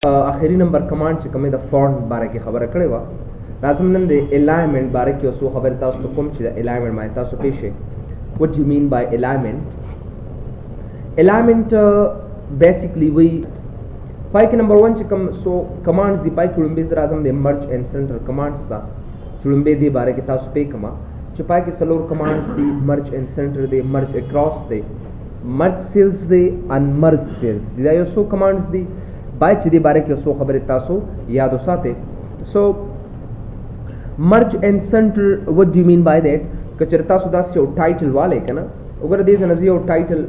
आखिरी number command چې کومه د فونټ باره کې خبره کړې و لازم نن د الاینمنت باره کې اوسو خبر تاسو ته کوم چې د الاینمنت معنی تاسو پېښه what do you mean by alignment alignment basically we پای کې نمبر 1 چې کوم سو کمانډز دی پای کې لومبي زر اعظم د مرج اینڈ سنټر کمانډز دا چې لومبي دی باره کې تاسو پې کما چې پای کې سلور کمانډز دی مرج اینڈ سنټر دی مرج اکراس دی مرج سیلز دی ان مرج سیلز دی دا یو سو کمانډز دی باید چې دې باره کې سو خبرې تاسو یاد وساتئ سو مرج اینڈ سنټر وٹ ډو یو مین بای دیٹ که چېرې تاسو داسې یو ټایټل والی که نه وګوره دې ځای نه زه یو ټایټل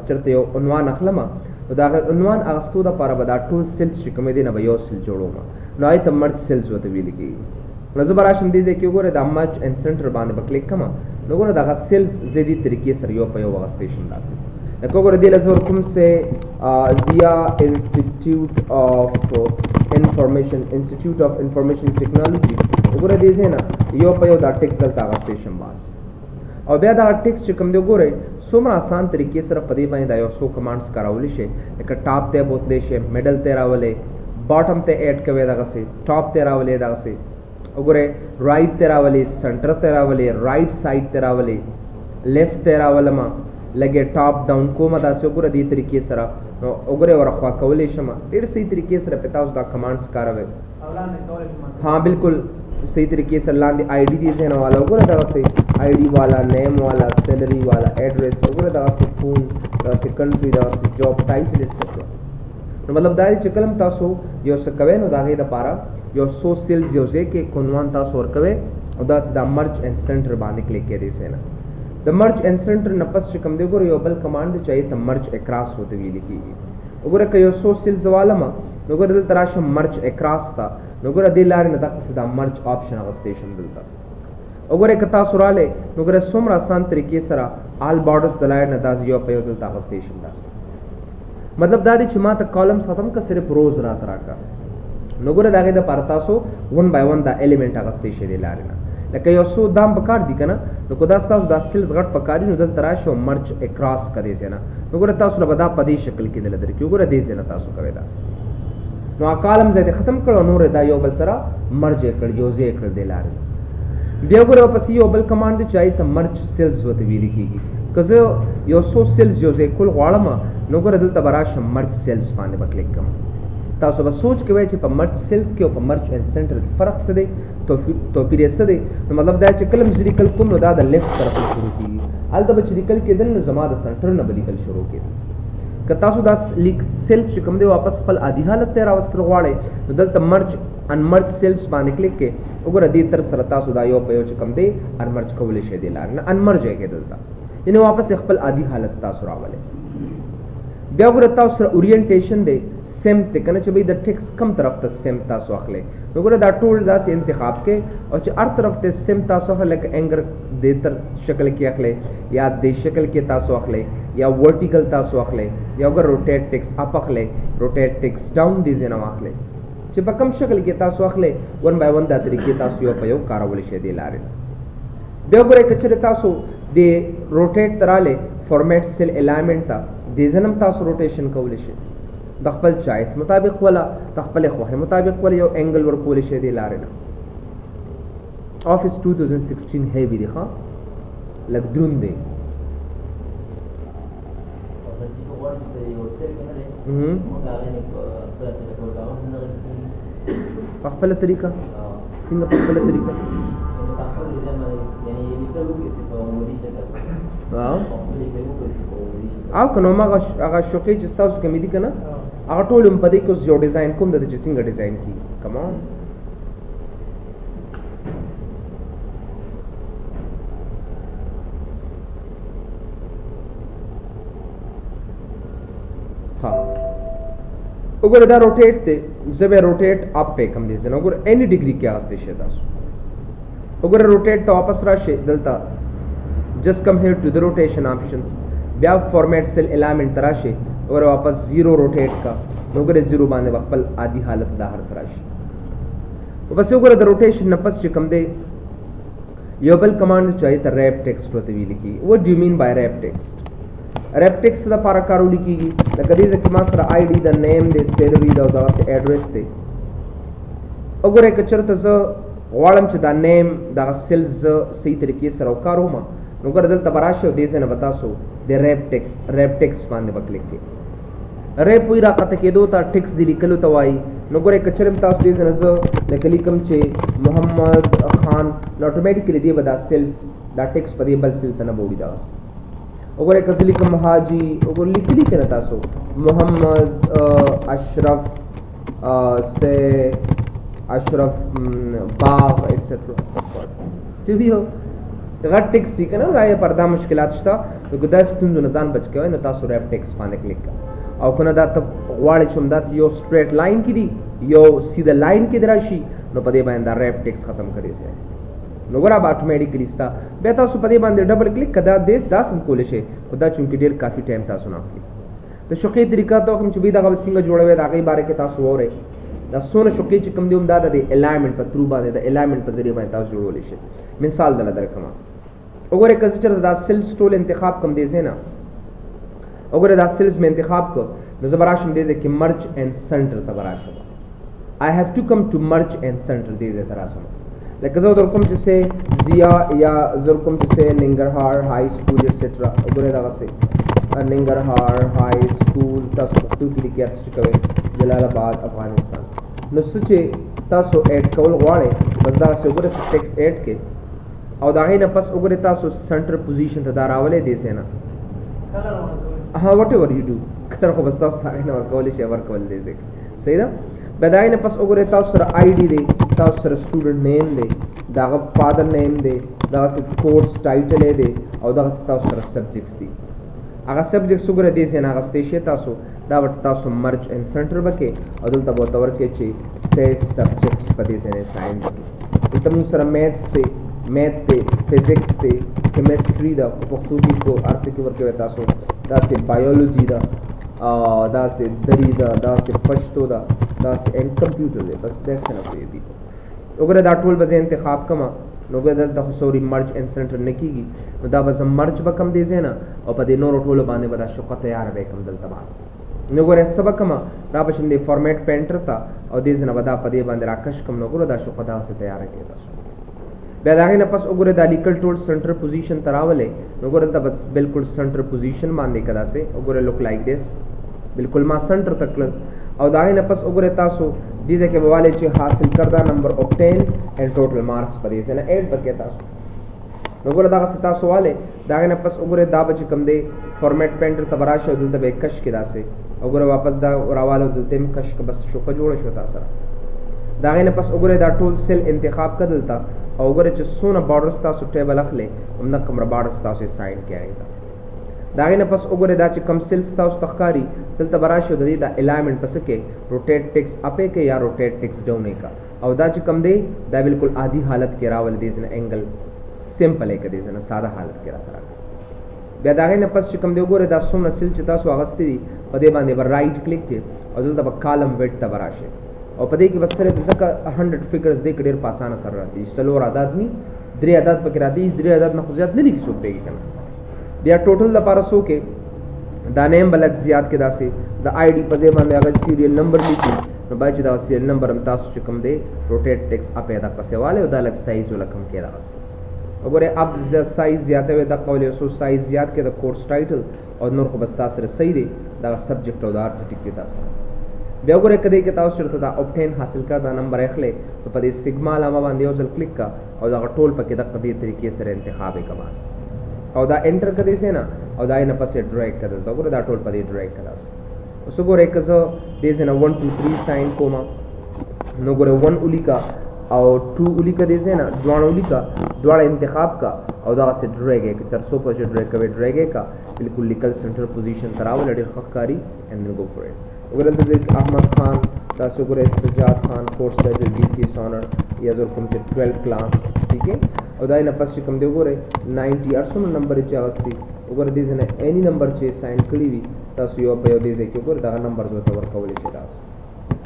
چېرته یو عنوان اخلم نو د هغه عنوان اخیستو دپاره به دا ټول سیلز چې کومې دی نه به یو سیل جوړوم نو هغې ته مرج سیلز ورته ویل کېږي نو زه به راشم دې ځای کې وګوره دا مرج اینډ سنټر باندې به کلیک کړم نو وګوره د هغه سیلز زه دې طریقې سره یو په یو اخیستی شم داسې لکه وګوره دې لزه ورکوم سے ضیا انسټیټیوټ آف انفارمیشن ټیکنالوجي وګوره دې ځای نه یو په یو دا ټیکس دلته اخیستی شم بس او بیا دا ټیکس چې کوم دی وګورئ څومره آسان طریقې سره په دې باندې دا یو څو کمانډس کارولی شي لکه ټاپ ته بوتلی شي میډل ته راولئ باټم ته ایډ کوئ دغسې ټاپ ته راولئ دغسې وګورئ رایټ ته راولئ سنټر ته راولئ رایټ سایډ ته راولئ لیفټ ته راولمه لګې ټاپ ډاون کومه داسې وګوره دې طریقې سره نو وګورئ ورخوا کولی شم ډېر صحیح طریقې سره پې تاسو دا کمانډس کاروئ ها بالکل صحیح طریقې سره لاندې آی ډي دې ځای نه والا وګوره دغسې آی ډي والا نیم والا سیلري والا ایډریس وګوره دغسې فون دغسې کنټري دغسې جاب ټایټل ایټسټرا نو مطلب دا دی چې کله هم تاسو یو څه کوئ نو د هغې دپاره یو څو سیلز یو ځای کې عنوان تاسو ورکوئ او داسې دا مرج اینډ سنټر باندې کلیک کړئ دې ځای نه د مرج اینڈ سنټر نه پس چې کوم دی وګوره یو بل کمانډ دی چې هغې ته مرج اکراس ورته ویلې کېږي وګوره که یو څو سیلز والمه نو وګوره دلته راشم مرج اکراس ته نو وګوره دې لارې نه دقسې دا مرج آپشن اخیستی شم دلته وګورئ که تاسو رالی نو وګوره څومره آسان طریقې سره آل بارډرز د لایډ نه داسې یو په یو دلته اخیستی شم داسې مطلب دا دی چې ما ته کالمز ختم که صرف روز راته راکړه نو وګوره د هغې دپاره تاسو ون بای ون دا ایلیمنټ اخیستی شئ دې لارې نه لکه یو څو دام پکار دي که نه نو که دا ستاسو دا سیلز غټ پکار دي نو دلته راشئ او مرج اکراس که دې ځای نه نو وګوره تاسو له به دا په دې شکل کې دله درکړي وګوره دې ځای نه تاسو کوئ داسې نو هغه کالم ځای دې ختم کړ او نور دا یو بل سره مرج یې کړ یو ځای یې کړل دې لارې بیا وګوره ورپسې یو بل کمانډ دی چې هغې ته مرج سیلز ورته ویلې کېږي که زه یو څو سیلز یو ځای کول غواړم نو وګوره دلته به راشم مرج سیلز باندې به کلیک کړم تاسو به سوچ کوئ چې په مرج سیلز کې او په مرج اینډ سنټر کې فرق څه دی توپیر یې څه دی نو مطلب دا چې کله مې لیکل کوم نو دا د لیفټ طرف نه شروع کېږي هلته به چې لیکل کېدل نو زما د سنټر نه به لیکل شروع کېدل که تاسو دا سیلز چې کوم دی واپس خپل عادي حالت ته راوستل غواړئ نو دلته مرج ان مرج سیلز باندې کلیک کړئ وګوره دې تر سره تاسو دا یو په یو چې کوم دی ان مرج کولی شئ دې لارې نه ان مرج یې کړئ دلته یعنې واپس خپل عادي حالت تاسو راولئ بیا وګوره تاسو سره اورینټیشن دی سمت دی که نه چې بھئی د ټیکس کم طرف ته سمت تاسو اخلئ نو وګوره دا ټول داسې انتخاب کې او چې هر طرف ته سمت تاسو اخلئ لکه اینګر دې تر شکل کې اخلئ یا دې شکل کې تاسو اخلئ یا ورټیکل تاسو اخلئ یا وګوره روټیټ ټیکس اپ اخلئ روټیټ ټیکس ډاون دې ځای نه واخلئ چې په کوم شکل کې تاسو اخلئ ون بای ون دا طریقې تاسو یو په یو کارولی شئ دې لارې بیا وګورئ که چېرې تاسو د روټیټ ته رالی فارمیټ سیل الاینمنټ ته دې ځای نه هم تاسو روټیشن کولی شئ د خپل چایس مطابق ولا د خپلې خوښې مطابق ولا یو انګل ورکولی شئ دې لارې نه آفس 2016 هیوي دی ښه لږ دروند دی په خپله طریقه څنګه په خپله طریقه او که نو هغه شوقي چې ستاسو کومې دي که نه هغه ټول هم په دې کې اوس یو ډیزاین کوم د چې څنګه ډیزاین کېږي کمان ها وګوره دا روټیټ دی زه به روټیټ اپ پې کوم دې ځای نه وګوره اینی ډیګري کې اخیستی شئ تاسو وګوره روټیټ ته واپس راشئ دلته جسٹ کم هیر ټو د روټیشن آپشنز بیا فارمیټ سیل الاینمنټ ته راشئ وګوره واپس زیرو روټیټ کا نو وګوره زیرو باندې به خپل عادي حالت دا هر څه راشي بس وګوره د روټیشن نه پس چې کوم دی یو بل کمانډ چې هغې ته ریپ ټیکسټ ورته ویل کېږي وٹ ډو یو مین بای ریپ ټیکسټ ریپ ټیکسټ دپاره کارول کېږي لکه دې ځکه ما سره آی ډي د نیم دی سیلري ده او دغسې ایډرس دی. وګورئ که چېرته زه غواړم چې دا نیم دغه سیلز زه صحیح طریقې سره وکاروم نو ګوره دلته به راشئ او دې ځای نه به تاسو د ریپ ټیکس باندې به کلیک کړئ. ریپ وایي راقطع کېدو ته ټیکس د لیکلو ته وایي. نو ګورئ که چېرې تاسو دې ځای نه زه لکه لیکم چې محمد خان نو اټومیټیکلي دې به دا سیلز دا ټیکس په دې بل سیل ته نه به وړي دغسې. وګورئ که زه لیکم حاجي وګورئ لیکلي که نه تاسو محمد اشرف سے اشرف باغ ایکسیټرا چې وي هو غټ ټیکس دی که نه دا یې پر دا مشکلات شته نو که دا ستونزو نه ځان بچ کوئ نو تاسو ریپ ټیکس باندې کلیک کړه. او که نه دا ته غواړئ چې همداسې یو سټریټ لاین کې دي یو سیده لاین کې دې راشي نو په دې باندې دا ریپ ټیکس ختم کړی شئ. نو ګوره به اټومیټیکلي ستا بیا تاسو په دې باندې ډبل کلیک که دا داسې هم کولی شئ خو دا چونکې ډېر کافي ټایم تاسو نه اخلي. د شوقي طریقه ته وښیم چې بهی دغه به څنګه جوړوئ د هغې باره کې تاسو واورئ. دا څونه شوقي چې کوم دی هم دا د الایمنټ په ترو باندې د الایمنټ په ذریعه باندې تاسو جوړولی شئ. مثال دله درکړم وګورئ که زه چېرته دا سیلز ټول انتخاب کړم دې ځای نه وګورئ دا سیلز مې انتخاب کړ نو زه به راشم دې ځای کې مرج اینډ سنټر ته به راشم. آی هیو ټو کم ټو مرج اینډ سنټر دې ځای ته راشم. لکه زه در کوم چې سې ضیا یا زه کوم چې سې ننګرهار های سکول ایټسټرا وګورئ دغسې ننګرهار های سکول تاسو پښتو کې لیکئ چې کوئ جلال آباد افغانستان. نو څه چې تاسو ایډ کول غواړئ بس دغسې وګورئ ټیکس ایډ کړئ او د هغې نه پس وګورئ تاسو سنټر پوزیشن ته دا راولی دې ځای نه وټ ایور یو ډو کلر خو بس تاسو د هغې نه ورکولی شئ ورکول دې ځای کې صحیح ده. بیا د هغې نه پس وګورئ تاسو سره آی ډي دی تاسو سره سټوډنټ نیم دی د هغه فادر نیم دی دغسې کورس ټایټل یې دی او دغسې تاسو سره سبجیکټس دي. هغه سبجیکټس وګورئ دې ځای نه اخیستی شئ تاسو دا ورته تاسو مرج اینډ سنټر به کړئ او دلته به ورته ورکړئ چې سیز سبجیکټس په دې ځای نه ساین وکړي. دلته مونږ سره میتھس دی میتھ دی فزکس دی کیمسټري ده په پښتو کې کو هر څه کې ورکوئ تاسو داسې بایولوجي ده داسې دري ده داسې پښتو ده داسې اینډ کمپیوټر دی بس دیټس انف فور یو پیپل. وګوره دا ټول به زه انتخاب کړم نو ګوره دلته خو سوري مرج اینډ سنټر نه کېږي نو دا به زه مرج به کړم دې ځای نه او په دې نورو ټولو باندې به دا شقه تیاره به یې کړم دلته بس. نو ګوره څه به کړم را به شم دې فارمیټ پینټر ته او دې ځای نه به دا په دې باندې راکش کړم نو ګوره دا شقه دغسې تیاره کړئ تاسو. بیا د هغې نه پس وګورئ دا لیکل ټول سنټر پوزیشن ته راولئ نو ګوره دلته بس بلکل سنټر پوزیشن باندې که داسې وګورئ لک لایک دیس بلکل ما سنټر ته کړل او د هغې نه پس وګورئ تاسو دې ځای کې به والی چې حاصل کرده نمبر obtain and total marks په دې ځای نه ایډ به کړئ تاسو. نو ګوره دغسې تاسو والی د هغې نه پس وګورئ دا به چې کوم دی فارمیټ پینټر ته به راشئ او دلته به یې کش کړي داسې او ګوره واپس دا راوالی او دلته هم کش کړه بس شوقه جوړه شوه تا سره. د هغې نه پس وګورئ دا ټول سیل انتخاب کړه دلته او وګورئ چې څونه باډرس تاسو ټیبل اخلئ همدغه قمره باډرس تاسو یې ساین کړئ هغې ته. د هغې نه پس وګورئ دا چې کم سیلز تاسو ته ښکاري دلته به راشئ او د دې دا الایمنټ په څه کې روټیټ ټیکس اپ یې کړئ یا روټیټ ټیکس ډاون یې کړه او دا چې کم دی دا بلکل عادي حالت کې راولي دې ځای نه اینګل سمپل یې کړه دې ځای نه ساده حالت کې راته راکړه. بیا د هغې نه پس چې کم دی وګورئ دا څومره سیل چې تاسو اخیستی دي په دې باندې به رایټ کلیک کړئ او دلته به کالم ویډ ته به راشئ او په دې کې به صرف ځکه 100 فګرز دی که ډېر په اسانه سره راځي 4 عدد ني 3 عدد پکې راځي 3 عدد نه خو زیات نه لیکي څوک دیږي که نه. بیا ټوټل دپاره څو کې دا نیم به لږ زیات کې داسې د آی ډي په ځای باندې هغه سیریل نمبر لیکي نو باید چې دا سیریل نمبر هم تاسو چې کوم دی روټیټ ټیکس اپ یې دقسې والی او دا لږ سایز له کم کې دغسې وګورئ اب سایز زیاتوي دقه ولې څو سایز زیات کې د کورس ټایټل او نور خو بس تا سره صحیح دی دغه سبجیکټ او د هر څه ټیک دی تا سره. بیا وګورئ که دې کې تاسو چېرته دا obtain حاصل کړه دا نمبر یې اخلئ نو په دې سګما علامه باندې یو ځل کلیک کړه او دغه ټول پکې دغه دې طریقې سره انتخاب یې کړه بس او دا انټر کړه دې ځای نه او دا یې نه پس یې ډریګ کړه دلته وګورئ دا ټول په دې ډریګ کړه داسې. اوس وګورئ که زه دې ځای نه 1 2 3 ساین کوم نو وګورئ 1 ولیکه او 2 ولیکه دې ځای نه دواړه ولیکه دواړه انتخاب کړه او دغسې ډریګ یې کړه تر څو پورې چې ډریګ کوئ ډریګ یې کړه بلکل لیکل سنټر پوزیشن ته راولئ ډېر ښه ښکاري اینډ دین گو فور اټ. وګورئ دلته احمد خان تاسو وګورئ سجاد خان کورس ټایټل BCS آنر یا زه کوم چې 12 کلاس ټیک ہے او دا یې نه پس چې کوم دی وګورئ 90 څومره نمبر یې چې اخیستی وګورئ دې ځای نه ایني نمبر چې ساین کړي وي تاسو یو په یو دې ځای کې وګورئ دغه نمبر ورته ورکولی شئ داسې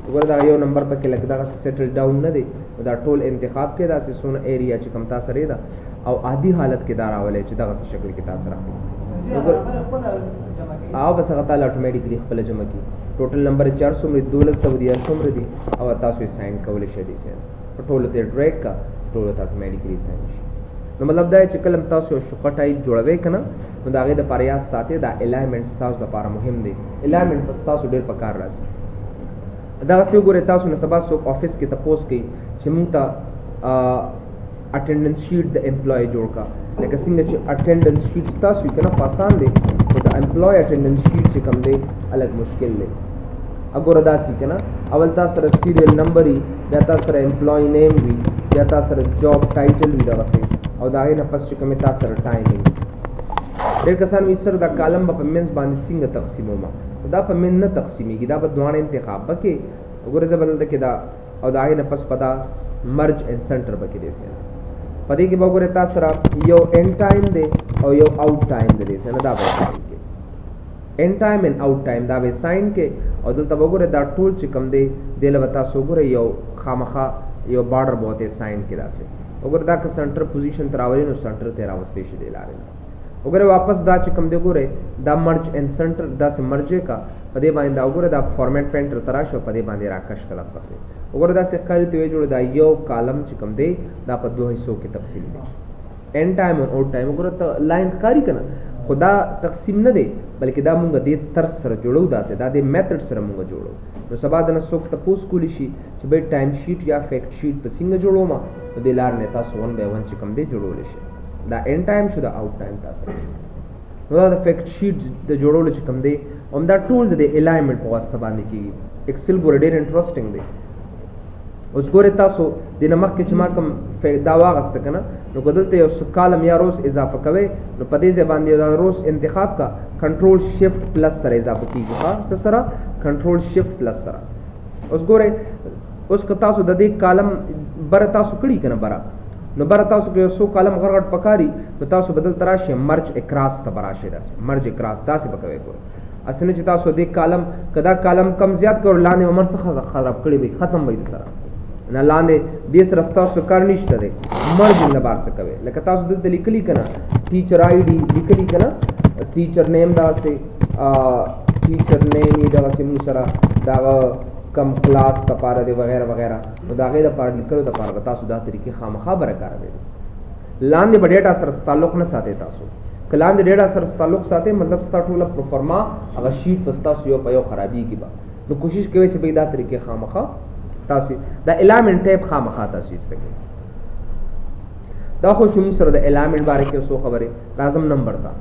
وګورئ دغه یو نمبر پکې لږ دغسې سیټل ډاون نه دی نو دا ټول انتخاب کې داسې څونه ایریا چې کوم تا سره ده او عادي حالت کې دا راولی چې دغسې شکل کې تا سره راغلی. او بس هغه تعالی اتوماتیکلی خپل جمع کی ټوټل نمبر 400 مری 1200 دی 800 دی او تاسو یې ساين کولای شئ دي سره په ټولو ته ډریګ کا ټولو ته اتوماتیکلی ساين شي نو مطلب دا چې کلم تاسو شقه ټایپ جوړوي کنه نو دا غي د پریاس ساتي دا الایمنټس تاسو لپاره مهم دي الایمنټ پس تاسو ډیر پکار راځي دا څه وګورئ تاسو نه سبا سو افیس کې تاسو کې چې موږ ته اټینډنس شیټ د امپلوي جوړ کا لکه څنګه چې اټینډنس شیټ تاسو کنه آسان دي او د امپلوي اټینډنس شیټ چې کوم دی الګ مشکل دی اګوره داسي کنه اول تاسو سره سیریل نمبر وي بیا تاسو سره امپلوي نیم وي بیا تاسو سره جاب ټایټل وي دا وسه او دا غي نه پس چې کوم تاسو سره ټایمینګز ډېر کسان وي سره دا کالم په منځ باندې څنګه تقسیموما دا په من نه تقسیمېږي دا په دوه انتخاب بکې وګوره زبدل د کې دا او دا غي نه پس پدا مرج ان سنټر بکې دي سره پدې کې وګوره تاسو سره یو ان ټایم دی او یو آوټ ټایم دی سره دا به ان ټایم ان آوټ ټایم دا به ساين کې او دلته وګوره دا ټول چې کوم دی د لوتا وګوره یو خامخا یو بارډر بوته ساين کې داسې وګوره دا که سنټر پوزیشن تراوري نو سنټر ته راوستي شي دی لارې وګوره واپس دا چې کوم دی وګوره دا مرج ان سنټر دا سه مرجه کا پدې باندې دا وګوره دا فارمیټ پینټر تراشه پدې باندې راکش کړه پسې وګوره دا سه کاری ته جوړ دا یو کالم چې کوم دی دا په دوه حصو کې تقسیم دی ان ټایم او اوټ ټایم وګوره ته لاین کاری کنه خدا تقسیم نه دی بلکې دا مونږ دې تر سره جوړو دا سه دا د میتھډ سره مونږ جوړو نو سبا د نسوک تاسو کولی شي چې به ټایم شیټ یا فیکټ شیټ په څنګه جوړو ما د لار نه تاسو ون به ون چې کوم دی جوړول شي دا ان ټایم شو دا اوټ ټایم تاسو نو دا د فیکټ شیټ د جوړول چې کوم دی هم دا ټول د الایمنټ په واسطه باندې کیږي ایکسل ګور ډیر انټرېسټینګ دی اوس ګوره تاسو د نمک کې چې ما کوم دا واغست کنه نو کدلته یو کالم یا روز اضافه کوي نو په دې ځای باندې دا روز انتخاب کا کنټرول شیفټ پلس سره اضافه کیږي ها سره کنټرول شیفټ پلس سره اوس ګوره اوس که تاسو د دې کالم بر تاسو کړی کنه برا نو بر تاسو کې سو کالم غرغټ پکاري نو تاسو بدل تراشه مرج اکراس ته براشه داس مرج اکراس داسې بکوي ګوره اسنه چې تاسو دې کالم کدا کالم کم زیات کور لاندې عمر څخه خراب کړی وي ختم وي سره نه لاندې دې سره تاسو کار نشته دی مرج نه بار څه کوي لکه تاسو دلته لیکلی کنه ټیچر آی ډی لیکلی کنه ټیچر نیم دا سه ټیچر نیم یې دا سه موږ سره دا کم کلاس ته پاره دی وغیرہ وغیرہ نو دا غي د پاره لیکلو د پاره تاسو دا طریقې خامخا برکاروي لاندې ډیټا سره تعلق نه ساتي تاسو کلام د ډیټا سره تعلق ساتي مطلب ستا ټول پرفارما هغه شیټ پستا یو په یو خرابي کی با نو کوشش کوي چې به دا طریقې خامخا تاسو دا الایمنټ ټیپ خامخا تاسو استګي دا خو شوم سره د الایمنټ باره کې سو خبره لازم نمبر دا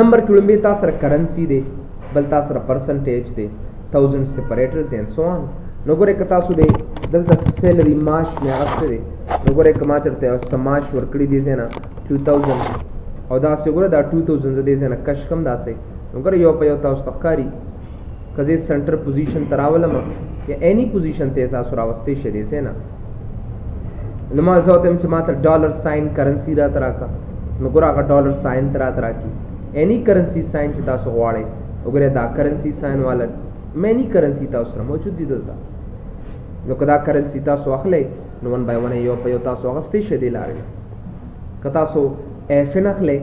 نمبر کولمبي تاسو سره کرنسی دی بل تاسو سره پرسنټیج دی 1000 سیپریټرز دی سو ان نو ګوره ک تاسو دی دلته سیلری ماش مې غسته دی نو ګوره کما چرته او سماش ورکړی دی نه 2000 او دا څنګه ګوره دا 2000 دی نه کش کم داسې نو ګوره یو په یو تاسو تخکاری کزه سنټر پوزیشن تراولم یا اني پوزیشن ته تاسو راوستي شه دي سینا نو ما زه ته چې ماته ډالر ساين کرنسی را تراکا نو ګور هغه ډالر ساين ترا تراکی اني کرنسی ساين چې تاسو غواړئ وګوره دا کرنسی ساين والا مېنی کرنسی تاسو سره موجود دي دلته نو کدا کرنسی تاسو اخلي نو ون بای ون یو په یو تاسو واغستي شه دي لارې کتا تاسو اف نه اخلي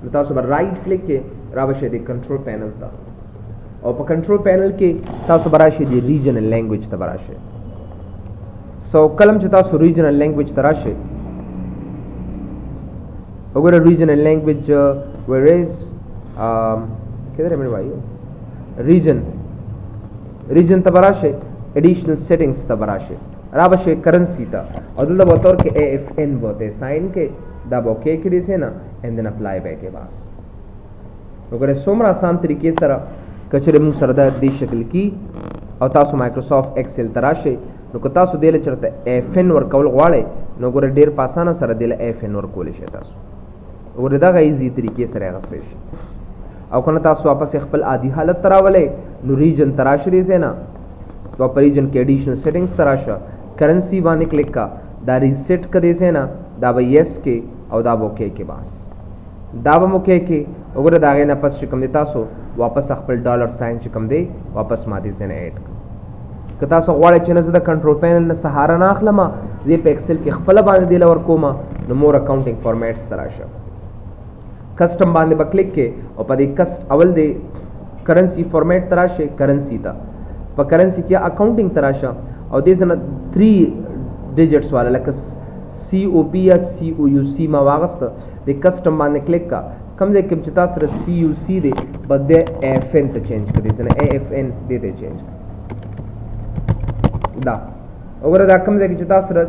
نو تاسو بر رائټ کلیک کې راوشه دي کنټرول پینل ته او په کنټرول پینل کې تاسو براشه دي ریجنل لینګویج ته براشه سو کلم چې تاسو ریجنل لینګویج ته راشه وګوره ریجنل لینګویج ویر از کله مې وایو ریجن ته براشه ایډیشنل سیټینګز ته براشه راوشه کرنسی ته او دلته به تور کې اے اف ان بوته ساين کې دا بوکې کې دي سینا اند دین اپلای بیک کې باس وګوره څومره آسان طریقې سره کچره موږ سره د دې شکل کې او تاسو مایکروسافټ ایکسل تراشه نو که تاسو دله چرته اف ان ورکول غواړئ نو ګوره ډیر پاسانه سره دله اف ان ورکول شي تاسو وګوره دا غیزي طریقې سره غستې شي او کنه تاسو واپس خپل عادي حالت تراولې نو ریجن تراشه دي سینا تو په ریجن کې ایډیشنل سیټینګز تراشه کرنسی باندې کلیک کا دا ریسیټ کړئ سینا دا به یس کې او دا به اوکے کې باس دا به اوکے کې وګوره دا غي نه پس کوم دي تاسو واپس خپل ډالر ساين چې کوم دی واپس ماده سره اډ که تاسو غواړئ چې نه د کنټرول پینل نه سهارا نه اخلم زه په ایکسل کې خپل باندې دی لور کوم نو مور اکاونټینګ فارمیټس تراشه کسٹم باندې بکلیک کې او په دې کست اول دې کرنسی فارمیټ تراشه کرنسی تا په کرنسی کې اکاونټینګ تراشه او دې څنګه 3 ډیجټس والا لکه سی او پی یا سی او یو سی ما واغست د کسٹم باندې کلیک کا کم دې کې چې تاسو سره سی یو سی دې بده اف ان ته چینج کړئ څنګه اف ان دې ته چینج دا وګوره دا کم دې کې چې تاسو سره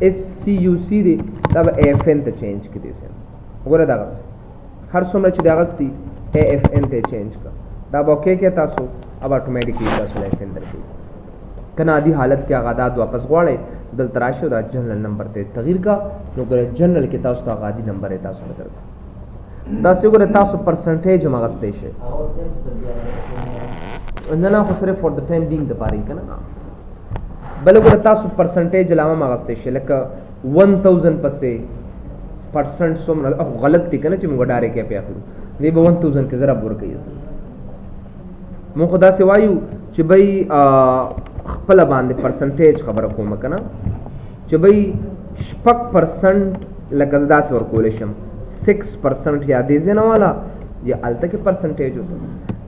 اس سی یو سی دې دا به اف ان ته چینج کړئ څنګه وګوره دا هر څومره چې دا غستی اف ان ته چینج کا دا بوکې کې تاسو اب اتوماتیکلی تاسو اف ان درکې کنا عادي حالت کې اغادات واپس غواړئ دل تراشه دا جنرل نمبر ته تغییر کا نو ګره جنرل کې تاسو کا عادي نمبر تاسو بدل دا څه ګره تاسو پرسنټیج مغستې شي نه خو صرف فور د ټایم بینګ د پاره کنه بل ګره تاسو پرسنټیج علامه مغستې شي لکه 1000 پسې پرسنټ څومره غلط دي کنه چې موږ ډاره کې پیاخلو دې به 1000 کې ضرب ورکړي مو خدا سی وایو چې بای خپل باندې پرسنټیج خبره کوم کنه چې بای 6% لکه داس ورکول شم 6% یا دې زنه والا یا الته کې پرسنټیج وته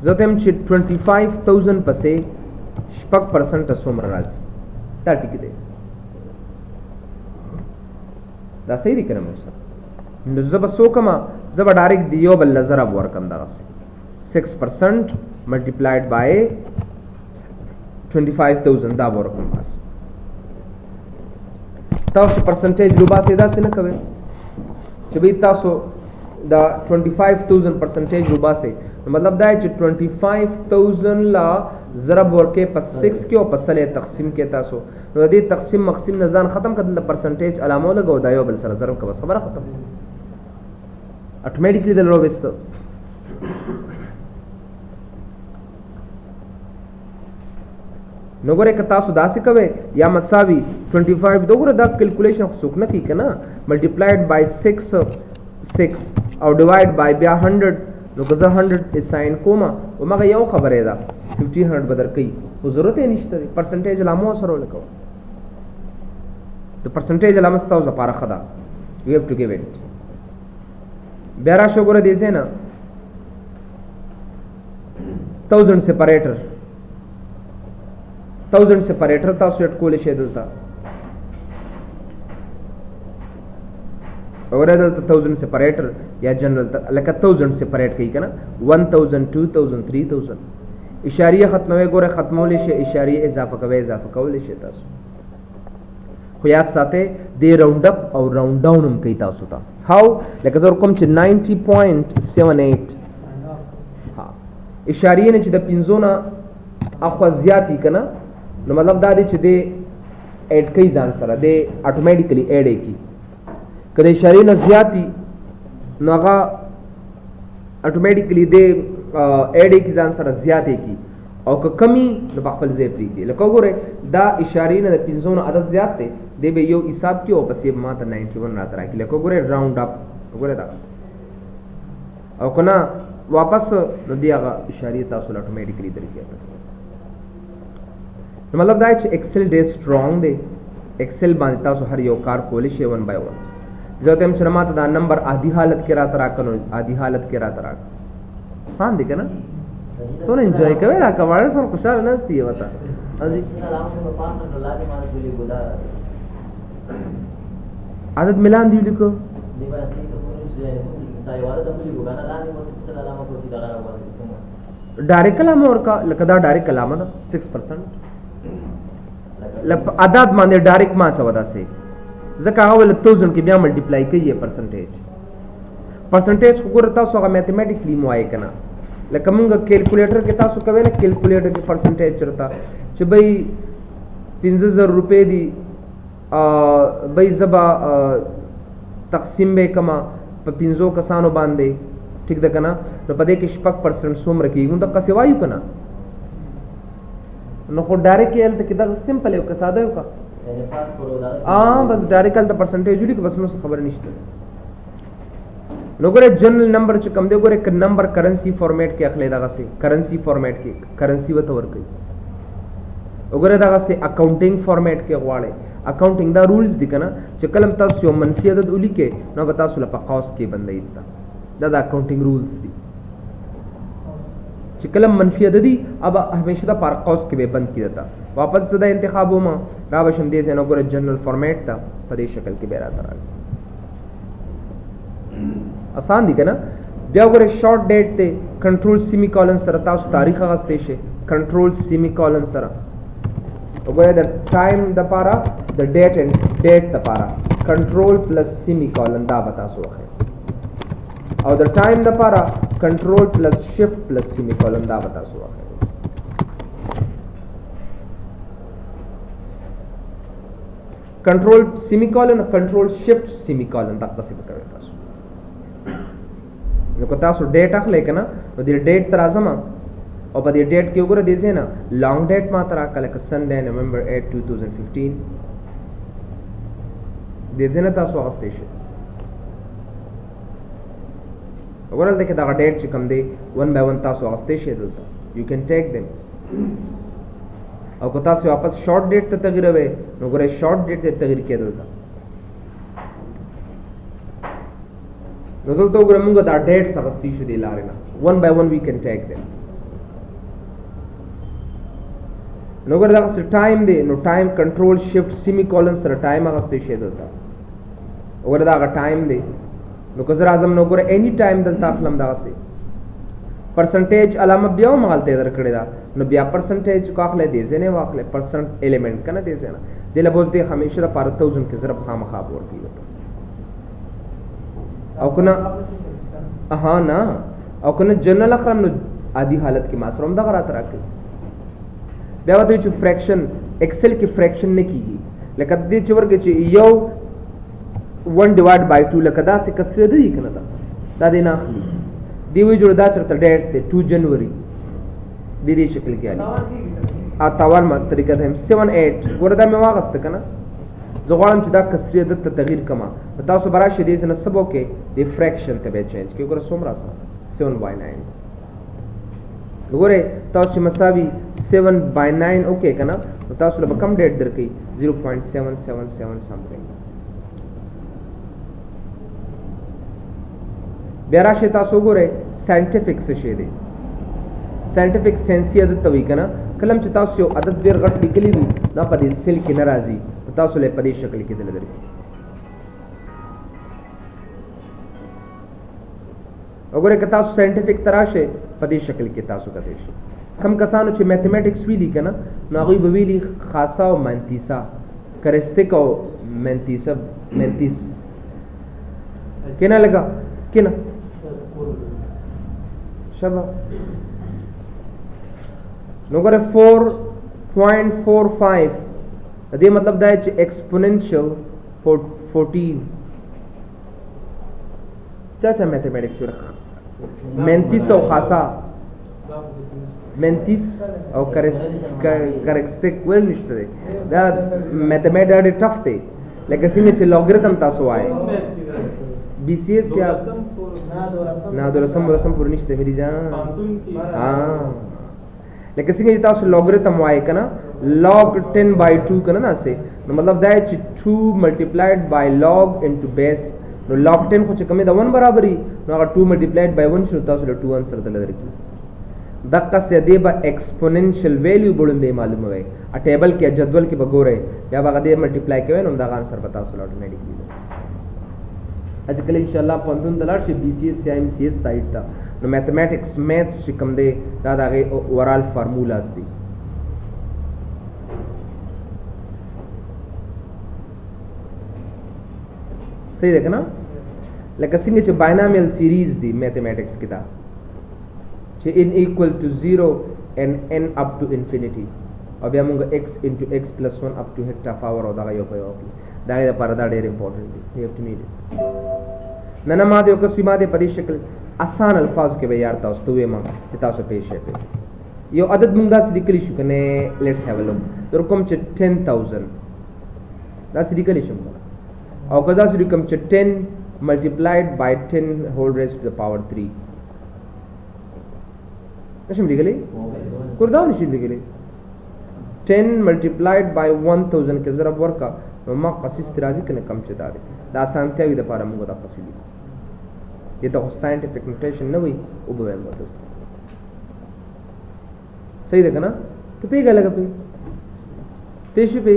زه هم چې 25000 پسې 6% څومره راځي دا ټیک دی دا صحیح دی کنه مو نو زب سو کما زب ډایرکټ دیو بل ضرب ورکم دا 6% multiplied by 25000 دا ورکم بس تاسو پرسنټیج لوبا سیدا سینه کوي چې به تاسو دا 25000 پرسنټیج لوبا سي مطلب دا چې 25000 لا ضرب ورکه په 6 کې او په سله تقسیم کې تاسو نو دې تقسیم مقسم نزان ختم کړل د پرسنټیج علامه لګو دا یو بل سره ضرب کا بس خبره ختم اتوماتیکلی دلو وست نو ګوره که تاسو داسې کوئ یا مساوي 25 دغه دا کیلکولیشن څوک نه کوي کنه ملټیپلایډ بای 6 او ډیوایډ بای بیا 100 نو که زه 100 اساین کوم او مګه یو خبره ده 1500 بدر کوي خو ضرورت یې نشته پرسنټیج علامه سره ولیکو د پرسنټیج علامه ستاسو لپاره خدا یو هیو ټو ګیو اټ بیا را شو ګوره دې نه 1000 سپریټر 1000 سپریټر تاسو اټ کول شي دلته اوره دلته 1000 سپریټر یا جنرال لکه 1000 سپریټ کوي کنه 1000 2000 3000 اشاریه ختموي ګوره ختمول شي اشاریه اضافه کول شي تاسو خو یاد ساته دی راوند اپ او راوند ډاون هم کوي تاسو ته هاو لکه زه کوم چې 90.78 ها اشاریه نه چې د 15 نه اخو زیاتی کنه نو مطلب دا دی چې د اډ کوي ځان سره د اتوماتیکلی اډ کی کله اشاره نه زیاتی نو هغه اتوماتیکلی د اډ کی ځان سره زیاتې کی او که کمی نو خپل ځای پریږدي لکه وګوره دا اشاره نه د 15 نه عدد زیات دی د به یو حساب کې او پسې ماته 91 راته راکې لکه وګوره راوند اپ وګوره دا او کنه واپس نو دی هغه اشاره تاسو اتوماتیکلی درکې مطلب دا چې ایکسل ډیر سټرونګ دی ایکسل باندې تاسو هر یو کار کولی شئ 1 by 1 زه ته چې ماته دا نمبر عادي حالت کې راته راکنو عادي حالت کې راته راک آسان دی کنه سون انجوای کوي دا کماړ سره خوشاله نهستی وتا ازي عدد ملان دی لیکو ډایرکټ کلام ورکا لکه دا ډایرکټ کلام ده 6% عدد باندې ډایرکټ ما چا ودا سي ځکه هغه ول 1000 کې بیا ملټیپلای کوي پرسنټیج وګوره تاسو هغه میتھمیټیکلی موای کنه لکه موږ کیلکولیټر کې تاسو کوي نه کیلکولیټر کې پرسنټیج چرتا چې بای 15000 روپے دی بای زبا تقسیم به کما په 500 کسانو باندې ٹھیک ده کنه نو په دې کې 6% سوم رکیږي نو تاسو وایو کنه نو خو ډایرکټ یې ته کدا سمپل یو که ساده یو کا بس ډایرکټ د پرسنټیج ولیک بس نو خبر نشته نو ګوره جنرال نمبر چې کم دی ګوره ک نمبر کرنسی فارمیټ کې اخلي دغه سي کرنسی فارمیټ کې کرنسی وته ور کوي وګوره دغه سي اکاونټینګ فارمیټ کې غواړي اکاونټینګ دا رولز دي کنه چې کلم تاسو یو منفي عدد ولیکې نو به تاسو لپاره قوس کې بندي تا دا اکاؤنٹنگ رولز دي چې کله منفی عددي اب همیشه دا پر قوس کې به بند کیدا واپس دا انتخاب وما را بشم دې زنه ګره جنرال فارمیټ تا په دې شکل کې به را راځي آسان دي کنه بیا وګوره شارټ ډیټ ته کنټرول سیمی کولن سره تاسو تاریخ غسته شي کنټرول سیمی کولن سره وګوره د ټایم د پارا د ډیټ اینڈ ډیټ د پارا کنټرول پلس سیمی کولن دا بتا سو ہے او د ټایم د پارا کنټرول پلس شفت پلس سیمی کولن دا بتا سو ہے کنټرول سیمی کولن کنټرول شفت سیمی کولن دا څه به کوي تاسو نو کو تاسو ډیټ اخلئ کنه نو د ډیټ تر اعظم او په دې ډیټ کې وګوره دې نه لانګ ډیټ ما تر کله ک سنډے نومبر 8 2015 دې نه تاسو واغستې شي وګوره دغه دا ډیټ چې کوم دی 1 by 1 تاسو واغستې شي دلته یو کین ټیک دیم او کو تاسو واپس شارټ ډیټ ته تغیر وې نو ګوره شارټ ډیټ ته تغیر کېدل تا نو دلته وګوره موږ دا ډیټ واغستې شو دی لارې نه 1 by 1 وی کین ټیک دیم نو ګوره دا څه ټایم دی نو ټایم کنټرول شفت سیمی کولن سره ټایم واغستې شي دلته وګوره دا ټایم دی نو که زه راځم نو ګوره اني ټایم دلته خپلم دغسې پرسنټیج علامه بیا هم هغلته در کړې ده نو بیا پرسنټیج کو اخلی دې ځای نه واخلی پرسنټ ایلیمنټ که نه دې ځای نه دې له به اوس دې همیشه دپاره 1000 کې ضرب خامخا ورکوي او که نه ها نه او که نه جنرل اخلم نو عادي حالت کې ما سره هم دغه راته راکوي بیا ورته چې فریکشن ایکسل کې فریکشن نه کېږي لکه دې چې ورکړي چې یو 1 ډیوایډ بای 2 لکه داسې کسرې ده که نه داسې دا دې نه اخلي دی وی جوړ دا چرته ډیټ دی 2 جنوري دې شکل کې علي تاوان ما طریقه ده 78 ګوره دا مې واغسته که نه زه غواړم چې دا کسرې عدد ته تغیر کما تاسو به راشئ دې نه سبو کې د فریکشن ته به چینج کړئ ګوره څومره اسانه 7/9 ګوره تاسو چې مساوي 7/9 اوکې که نه نو تاسو له به کم ډیټ درکوي 0.777 سمثینګ بیا راشئ تاسو وګورئ ساینټیفک څه شی دی ساینټیفک سینسي عدد ته وایي که نه کله چې تاسو یو عدد ډېر غټ لیکلی وي نو په دې سیل کې نه راځي تاسو له په دې شکل کې دله درکړي وګورئ که تاسو ساینټیفک ته راشئ په دې شکل کې تاسو کتلی شي کم کسانو چې میتھمیټکس ویلي که نه نو هغوی به ویلي خاصه او منتیسه کرستک او منتیس که نه لګه که نه شبه نو ګوره 4.45 دې مطلب دا چې ایکسپوننشل 14 چا میتھمیټکس ورخ منتیس او خاصه منتیس او کرکستک ول نشته دی دا میتھمیټ ډېر ټف دی لکه څنګه چې لوګریتم تاسو وایي BCS یا نه دولسم پورې نشته مری جان لکه څنګه چې تاسو لوګریتم وایي که نه log 10/2 که نه داسې نو مطلب دا چې 2 multiplied by log into base نو log 10 خو چې کمې د 1 برابري نو هغه 2 multiplied by 1 شو تاسو له 2 انسر دله درکړي دقسې دې به ایکسپوننشل ویلیو بړوندې معلومه وي ټیبل کې جدول کې به ګورئ بیا به هغه دې ملټیپلای کوئ نو همدغه انسر به تاسو له اټومیټیکلی اجکل انشاءالله پوهنتون ته لاړ شئ BCS یا MCS سایټ ته نو میتھمیټکس میتھس چې کوم دی دا د هغې اوورال فارمولاز دي صحیح ده که نه لکه څنګه چې باینامیل سیریز دی میتھمیټکس کې دا چې n equal to 0 and n up to infinity او بیا موږ x into x plus 1 up to hecta power او دغه یو په یو اخلي دا یې دپاره دا ډېر امپورټنټ دی یو هیو ټو نیډ اټ نن ما د یو کس ما د په دې شکل آسان الفاظو کې به یار تاسو ته ووایم چې تاسو پېښ شئ یو عدد موږ داسې لیکلی شو که نه لیټس هیو ا لک در کوم چې 10,000 داسې لیکلی شم او که داسې لیکم چې 10 multiplied by 10 whole raised to the power 3 نشم لیکلی کوردا نشي لیکلی 10 multiplied by 1000 کې ضرب ورکا نو ما قصیص ترازی کنه کم چدا دی دا آسانتیاوی د پاره موږ د قصیدې دې ته ساينټیفیک نوټیشن نه وي او به وایم وته صحیح ده کنه ته پیګه لګا پېښې په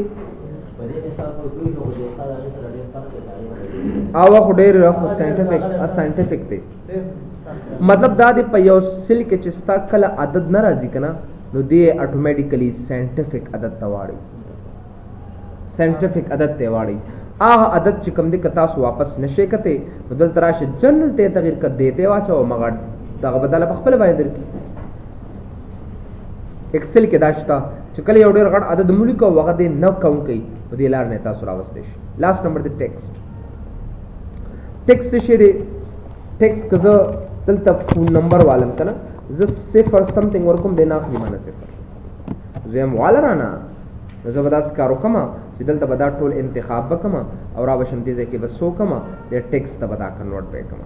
او خو ډېر خو ساينټیفیک دی مطلب دا دی په یو سل کې چې ستا کله عدد نه راځي کنه نو دی اتوماتیکلی ساينټیفیک عدد تواړي ساينټیفیک عدد ته واړي هغه عدد چې کوم دی که تاسو واپس نشئ کته نو دلته راشه جنرال ته تغیر کړ دیته واچو مګر دغه بدله په خپل باندې درکې ایکسل کې داشتا چې کله یو ډېر غټ عدد ملک او هغه دې نه کاونټ کوي په دې لار نه تاسو راوستئ شي لاست نمبر د ټیکسټ شي دی ټیکسټ کزه دلته فون نمبر والم کنه زه صفر سمثینګ ورکوم د نه اخلي معنی صفر زم والرانا زه به داس کارو کما چې دلته به دا ټول انتخاب وکما او را بشم دې ځکه بس سو کما د ټیکسټ ته به دا کنورټ وکما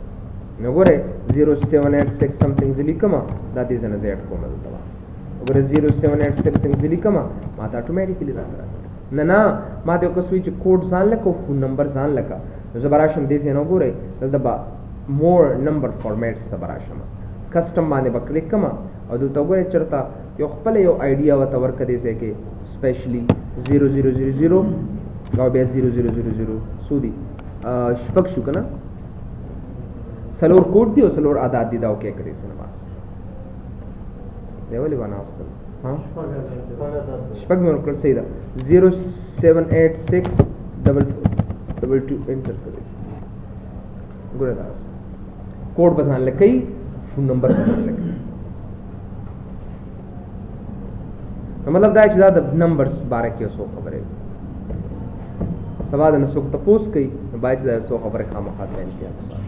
نو ګوره 0786 سمثینګ زلی کما دا دې زنه زیات کوم دلته واس وګوره 0786 سمثینګ زلی کما ما ته اتوماتیکلی راځي نه ما ته کو سویچ کوډ ځان لکه فون نمبر ځان لکه زه براشم دې سينو ګوره دلته با مور نمبر فارمیټس ته براشم کسٹم باندې به کلیک کما او دلته ګوره چرته یو خپل یو آیډیا و تور کدي سه کې سپیشلی 0000 او بیا 0000 سودی شپک شو کنه سلور کوډ دی او سلور عدد دی دا اوکې کړی سنواس دیولې وناستل ها شپک مې ورکړل صحیح ده 0786 22 انټر کړی ګوره داس کوډ بسان لکې فون نمبر بسان لکې مطلب دا چې دا د نمبرز باره کې اوسو خبره سبا د نسوک تپوس کوي باید دا سو خبره خامخا ځین کیږي